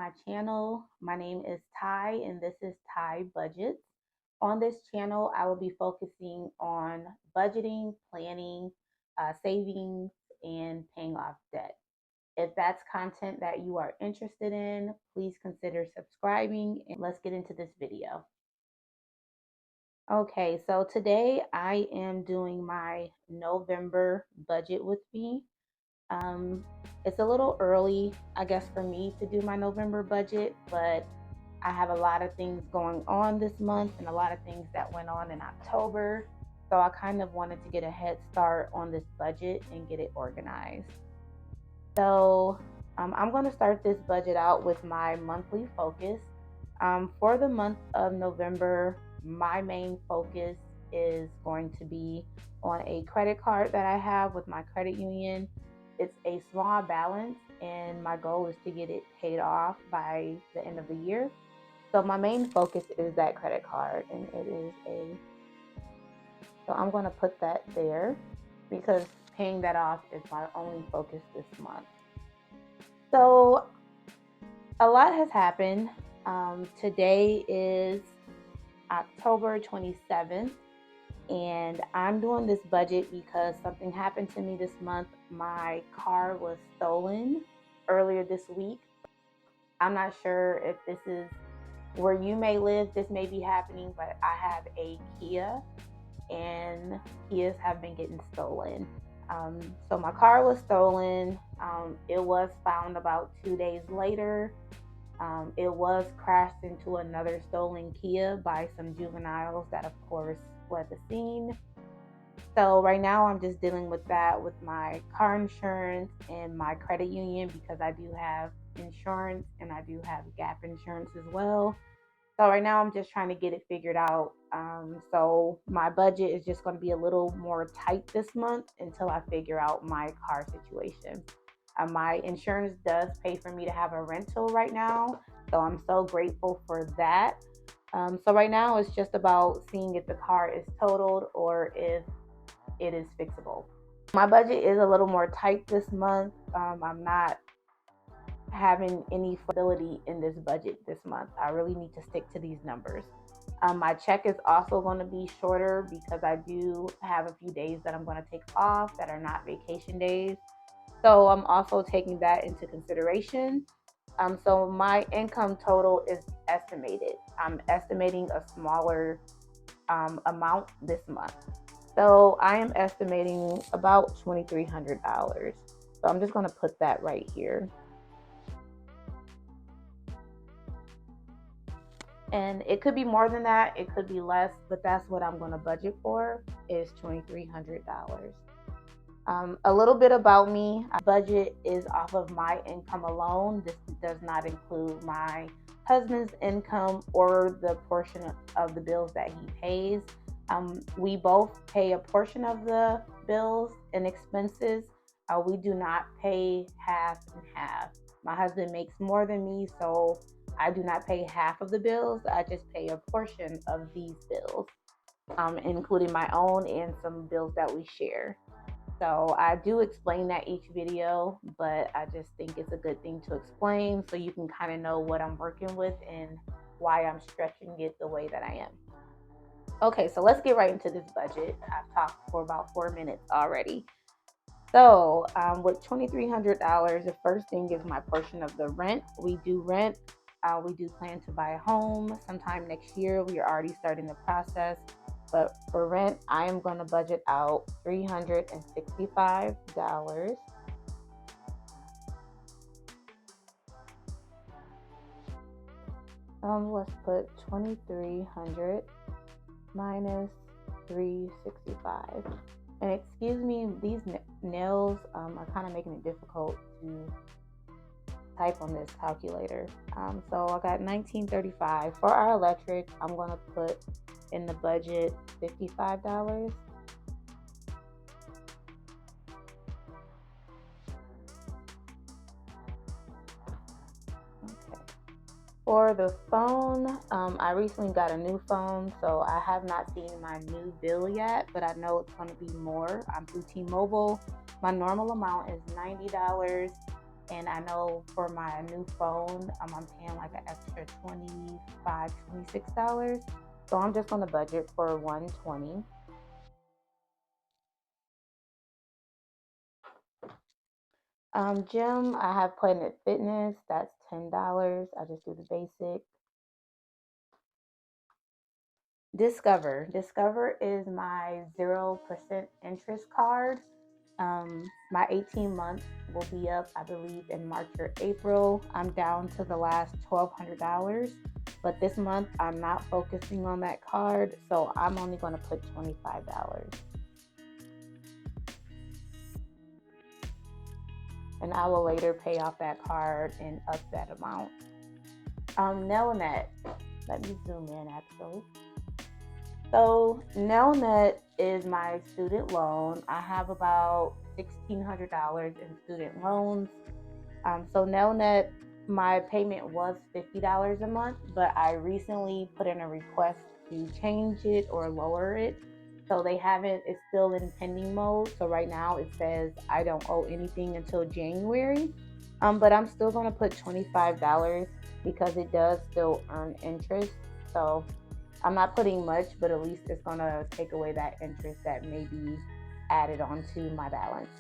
my channel. My name is Ty and this is Ty Budgets. On this channel, I will be focusing on budgeting, planning, savings, and paying off debt. If that's content that you are interested in, please consider subscribing and let's get into this video. Okay, so today I am doing my November budget with me. Um, it's a little early, I guess, for me to do my November budget, but I have a lot of things going on this month and a lot of things that went on in October. So I kind of wanted to get a head start on this budget and get it organized. So I'm going to start this budget out with my monthly focus. For the month of November, my main focus is going to be on a credit card that I have with my credit union. It's a small balance, and my goal is to get it paid off by the end of the year. So my main focus is that credit card, and so I'm going to put that there because paying that off is my only focus this month. So a lot has happened. Today is October 27th, and I'm doing this budget because something happened to me this month. My car was stolen earlier this week. I'm not sure if this is where you may live, this may be happening, but I have a Kia, and Kias have been getting stolen. So my car was stolen. It was found about 2 days later. It was crashed into another stolen Kia by some juveniles that, of course, fled the scene. So right now I'm just dealing with that with my car insurance and my credit union because I do have insurance and I do have gap insurance as well. So right now I'm just trying to get it figured out. So my budget is just going to be a little more tight this month until I figure out my car situation. My insurance does pay for me to have a rental right now, so I'm so grateful for that. So right now it's just about seeing if the car is totaled or if it is fixable. My budget is a little more tight this month. I'm not having any flexibility in this budget this month. I really need to stick to these numbers. My check is also going to be shorter because I do have a few days that I'm going to take off that are not vacation days. So I'm also taking that into consideration. So my income total is estimated. I'm estimating a smaller amount this month. So I am estimating about $2,300. So I'm just going to put that right here. And it could be more than that, it could be less, but that's what I'm going to budget for is $2,300. A little bit about me. Budget is off of my income alone. This does not include my husband's income or the portion of the bills that he pays. We both pay a portion of the bills and expenses. We do not pay half and half. My husband makes more than me, so I do not pay half of the bills. I just pay a portion of these bills, including my own and some bills that we share. So I do explain that each video, but I just think it's a good thing to explain so you can kind of know what I'm working with and why I'm stretching it the way that I am. Okay, so let's get right into this budget. I've talked for about 4 minutes already. So with $2,300, the first thing is my portion of the rent. We do rent. We do plan to buy a home sometime next year. We are already starting the process. But for rent, I am going to budget out $365. Let's put 2,300 minus 365. And excuse me, these nails are kind of making it difficult to type on this calculator. So I got $19.35 for our electric. I'm going to put in the budget $55. Okay. For the phone, I recently got a new phone, so I have not seen my new bill yet, but I know it's going to be more. I'm through T-Mobile. My normal amount is $90. And I know for my new phone, I'm paying like an extra $26. So I'm just on the budget for 120. Gym, I have Planet Fitness. That's $10. I just do the basic. Discover is my 0% interest card. My 18 months will be up, I believe, in March or April. I'm down to the last $1,200, but this month I'm not focusing on that card, so I'm only going to put $25, and I will later pay off that card and up that amount. Nelnet. Let me zoom in actually. So Nelnet is my student loan. I have about $1,600 in student loans. So Nelnet, my payment was $50 a month, but I recently put in a request to change it or lower it. So they haven't, it's still in pending mode. So right now it says I don't owe anything until January. But I'm still going to put $25 because it does still earn interest. So I'm not putting much, but at least it's going to take away that interest that may be added onto my balance.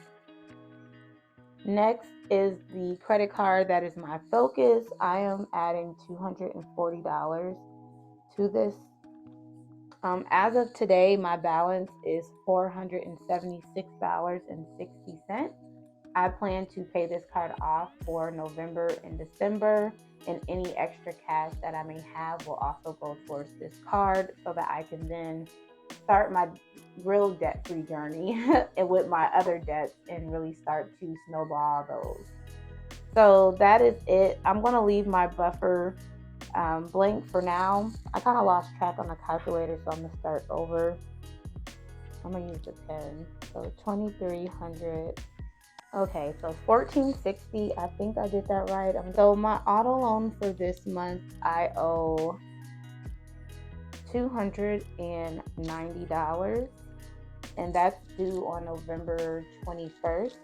Next is the credit card that is my focus. I am adding $240 to this. As of today, my balance is $476.60. I plan to pay this card off for November and December, and any extra cash that I may have will also go towards this card so that I can then start my real debt-free journey and with my other debts and really start to snowball those. So that is it. I'm going to leave my buffer blank for now. I kind of lost track on the calculator, so I'm going to start over. I'm going to use the pen. So 2,300. Okay, so 1460. I think I did that right. So my auto loan for this month, I owe $290, and that's due on November 21st.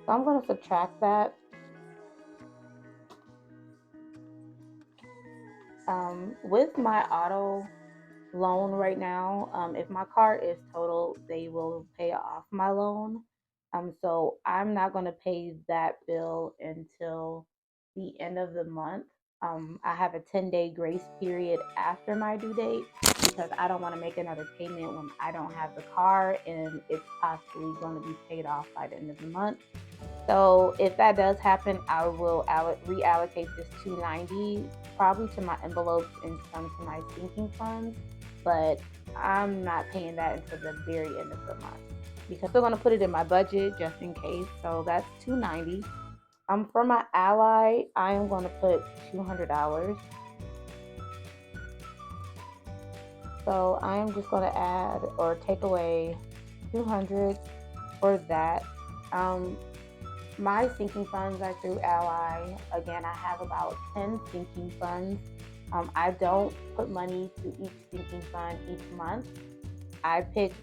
So I'm going to subtract that. With my auto loan right now, if my car is totaled, they will pay off my loan. So I'm not going to pay that bill until the end of the month. I have a 10-day grace period after my due date because I don't want to make another payment when I don't have the car and it's possibly going to be paid off by the end of the month. So if that does happen, I will reallocate this 290 probably to my envelopes and some to my sinking funds, but I'm not paying that until the very end of the month because I'm still going to put it in my budget just in case. So that's 290. For my ally, I am going to put $200. So I am just going to add or take away 200 for that. My sinking funds are through Ally. Again, I have about 10 sinking funds. I don't put money to each sinking fund each month. I pick,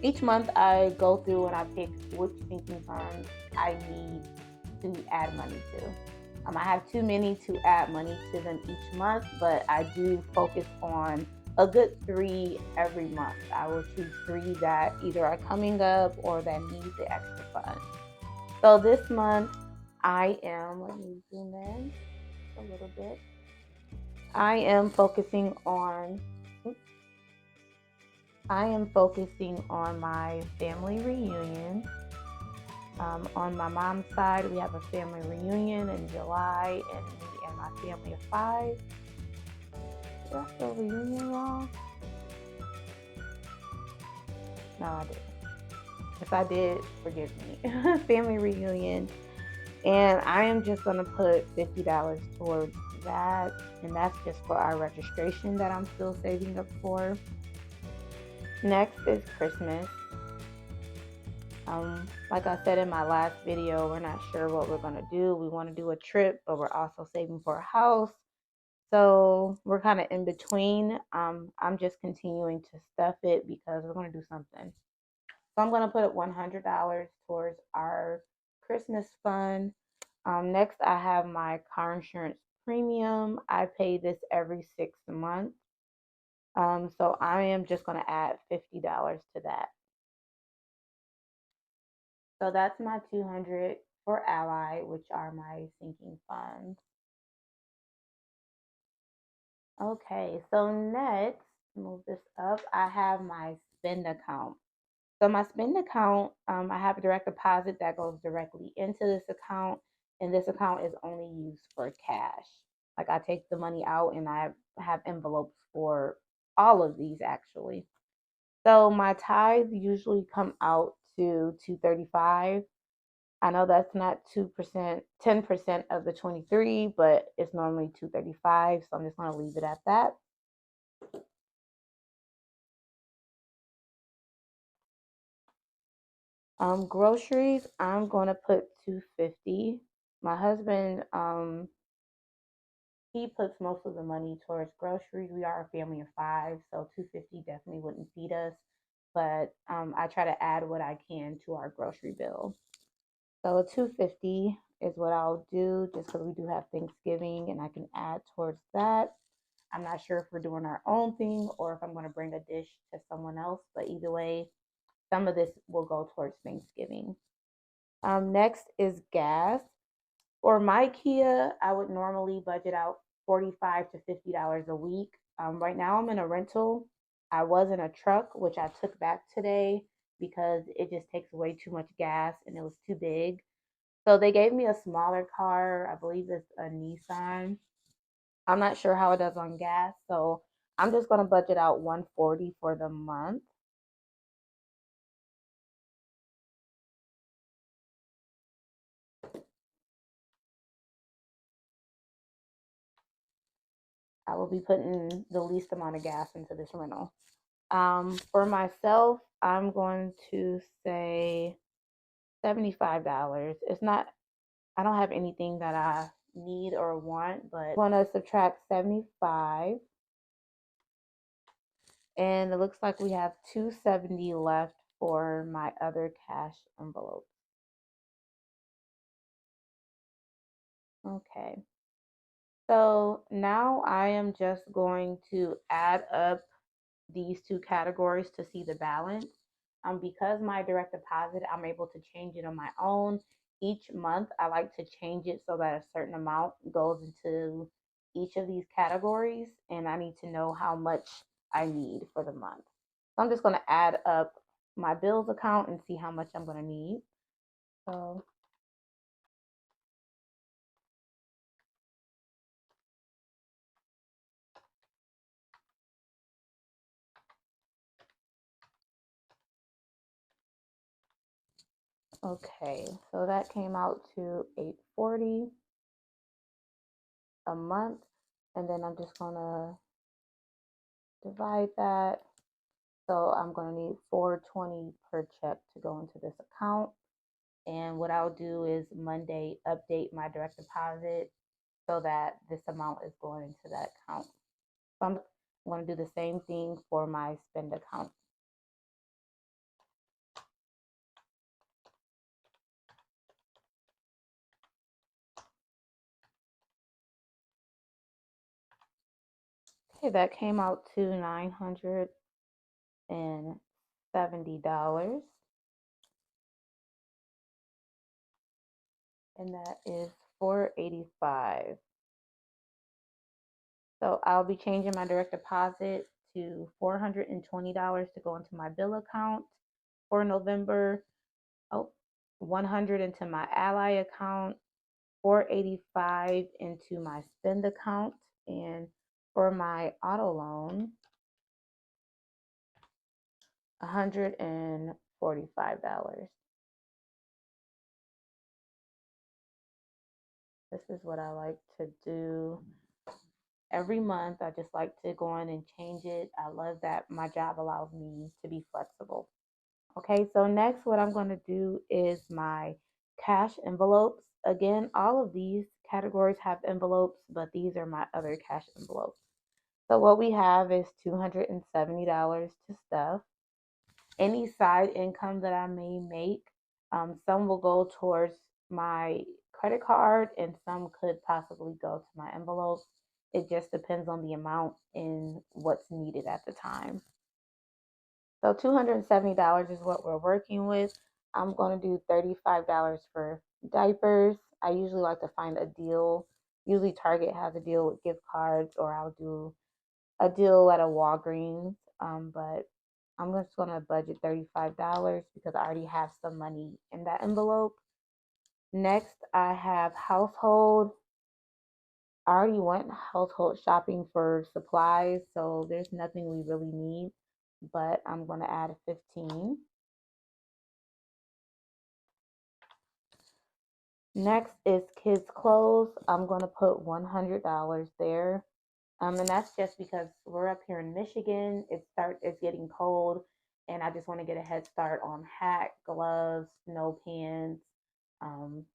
each month I go through and I pick which sinking funds I need to add money to. I have too many to add money to them each month, but I do focus on a good 3 every month. I will choose 3 that either are coming up or that need the extra funds. So this month I am, let me zoom in a little bit. I am focusing on my family reunion. On my mom's side, we have a family reunion in July, and me and my family of 5. Did I spell reunion wrong? No, I didn't. If I did, forgive me. Family reunion. And I am just going to put $50 towards that. And that's just for our registration that I'm still saving up for. Next is Christmas. Like I said in my last video, we're not sure what we're going to do. We want to do a trip, but we're also saving for a house. So we're kind of in between. I'm just continuing to stuff it because we're going to do something. So I'm going to put $100 towards our Christmas fund. Next, I have my car insurance premium. I pay this every 6 months. So I am just going to add $50 to that. So that's my 200 for Ally, which are my sinking funds. Okay, so next, move this up. I have my spend account. So my spend account, I have a direct deposit that goes directly into this account, and this account is only used for cash. Like I take the money out, and I have envelopes for all of these actually. So my tithes usually come out to 235. I know that's not 2%, 10% of the 23, but it's normally 235. So I'm just going to leave it at that. Groceries, I'm going to put 250. My husband, he puts most of the money towards groceries. We are a family of five, so 250 definitely wouldn't feed us. But I try to add what I can to our grocery bill. So 250 is what I'll do just because we do have Thanksgiving and I can add towards that. I'm not sure if we're doing our own thing or if I'm going to bring a dish to someone else, but either way, some of this will go towards Thanksgiving. Next is gas. For my Kia, I would normally budget out $45 to $50 a week. Right now, I'm in a rental. I was in a truck, which I took back today because it just takes way too much gas and it was too big. So they gave me a smaller car. I believe it's a Nissan. I'm not sure how it does on gas, so I'm just going to budget out 140 for the month. I will be putting the least amount of gas into this rental. For myself, I'm going to say $75. It's not, I don't have anything that I need or want, but I'm going to subtract 75. And it looks like we have 270 left for my other cash envelope. Okay. So now I am just going to add up these two categories to see the balance. Because my direct deposit, I'm able to change it on my own. Each month, I like to change it so that a certain amount goes into each of these categories, and I need to know how much I need for the month. So I'm just going to add up my bills account and see how much I'm going to need. So, okay, so that came out to 840 a month, and then I'm just going to divide that. So I'm going to need 420 per check to go into this account. And what I'll do is Monday update my direct deposit so that this amount is going into that account. So I'm going to do the same thing for my spend account. Okay, that came out to $970. And that is 485. So I'll be changing my direct deposit to $420 to go into my bill account for November. Oh, 100 into my Ally account, 485 into my spend account, and for my auto loan, $145. This is what I like to do every month. I just like to go in and change it. I love that my job allows me to be flexible. Okay, so next what I'm going to do is my cash envelopes. Again, all of these categories have envelopes, but these are my other cash envelopes. So what we have is $270 to stuff. Any side income that I may make, some will go towards my credit card, and some could possibly go to my envelopes. It just depends on the amount and what's needed at the time. So $270 is what we're working with. I'm going to do $35 for diapers. I usually like to find a deal. Usually Target has a deal with gift cards, or I'll do a deal at a Walgreens. But I'm just going to budget $35 because I already have some money in that envelope. Next, I have household. I already went household shopping for supplies, so there's nothing we really need, but I'm going to add 15. Next is kids' clothes. I'm going to put $100 there. And that's just because we're up here in Michigan. It's getting cold, and I just want to get a head start on hat, gloves, snow pants,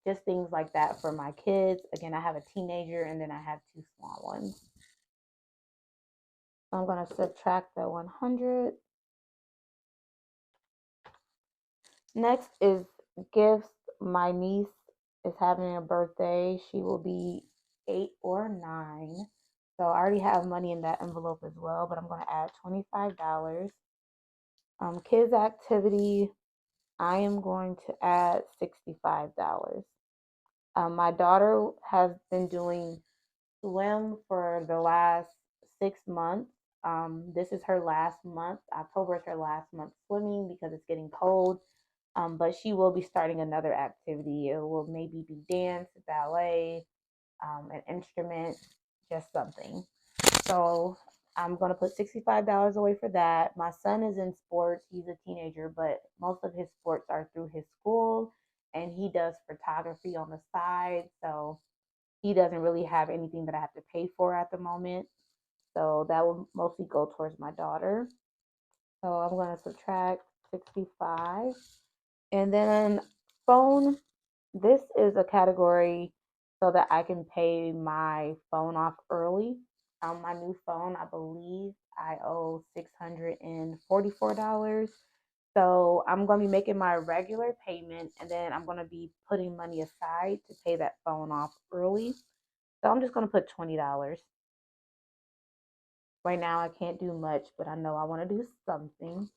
just things like that for my kids. Again, I have a teenager, and then I have two small ones. So I'm going to subtract the 100. Next is gifts. My niece is having a birthday. She will be 8 or 9. So I already have money in that envelope as well, but I'm going to add $25. Kids activity, I am going to add $65. My daughter has been doing swim for the last 6 months. This is her last month. October is her last month swimming because it's getting cold. But she will be starting another activity. It will maybe be dance, ballet, an instrument, just something. So I'm going to put $65 away for that. My son is in sports. He's a teenager, but most of his sports are through his school, and he does photography on the side. So he doesn't really have anything that I have to pay for at the moment. So that will mostly go towards my daughter. So I'm going to subtract 65. And then phone, this is a category so that I can pay my phone off early. My new phone, I believe I owe $644. So I'm going to be making my regular payment, and then I'm going to be putting money aside to pay that phone off early. So I'm just going to put $20. Right now, I can't do much, but I know I want to do something.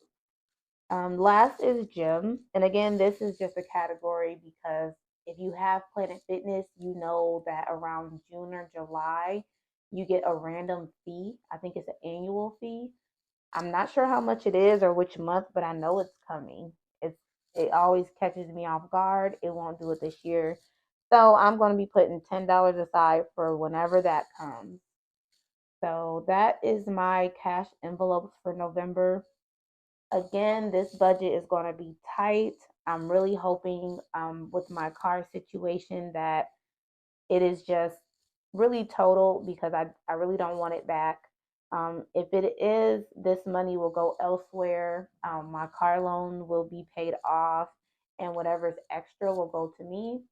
Last is gym. And again, this is just a category because if you have Planet Fitness, you know that around June or July, you get a random fee. I think it's an annual fee. I'm not sure how much it is or which month, but I know it's coming. It always catches me off guard. It won't do it this year. So I'm going to be putting $10 aside for whenever that comes. So that is my cash envelopes for November. Again, this budget is going to be tight. I'm really hoping with my car situation that it is just really total because I really don't want it back. If it is, this money will go elsewhere. My car loan will be paid off, and whatever's extra will go to me.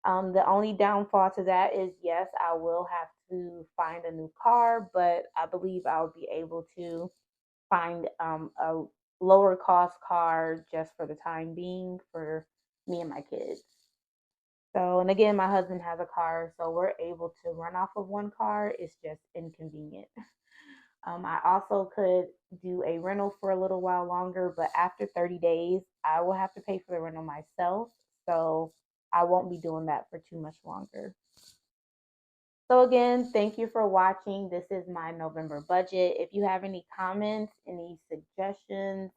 The only downfall to that is yes, I will have to find a new car, but I believe I'll be able to find a lower cost car just for the time being for me and my kids. So, and again, my husband has a car, so we're able to run off of one car. It's just inconvenient. I also could do a rental for a little while longer, but after 30 days, I will have to pay for the rental myself. So I won't be doing that for too much longer. So again, thank you for watching. This is my November budget. If you have any comments, any suggestions,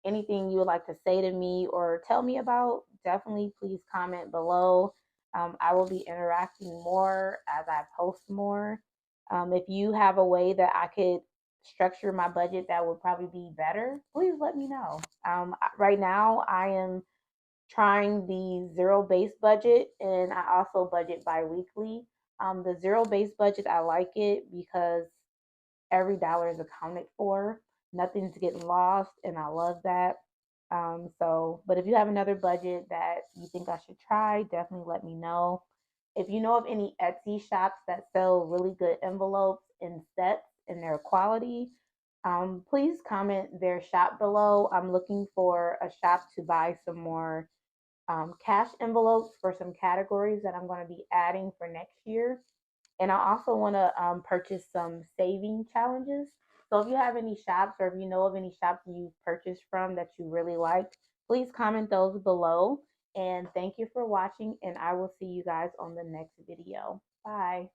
anything you would like to say to me or tell me about, definitely please comment below. I will be interacting more as I post more. If you have a way that I could structure my budget that would probably be better, please let me know. Right now, I am trying the zero base budget, and I also budget bi-weekly. The zero base budget, I like it because every dollar is accounted for. Nothing's getting lost, and I love that. But if you have another budget that you think I should try, definitely let me know. If you know of any Etsy shops that sell really good envelopes and sets and their quality, please comment their shop below. I'm looking for a shop to buy some more cash envelopes for some categories that I'm going to be adding for next year. And I also want to purchase some saving challenges. So if you have any shops or if you know of any shops you purchased from that you really liked, please comment those below. And thank you for watching, and I will see you guys on the next video. Bye.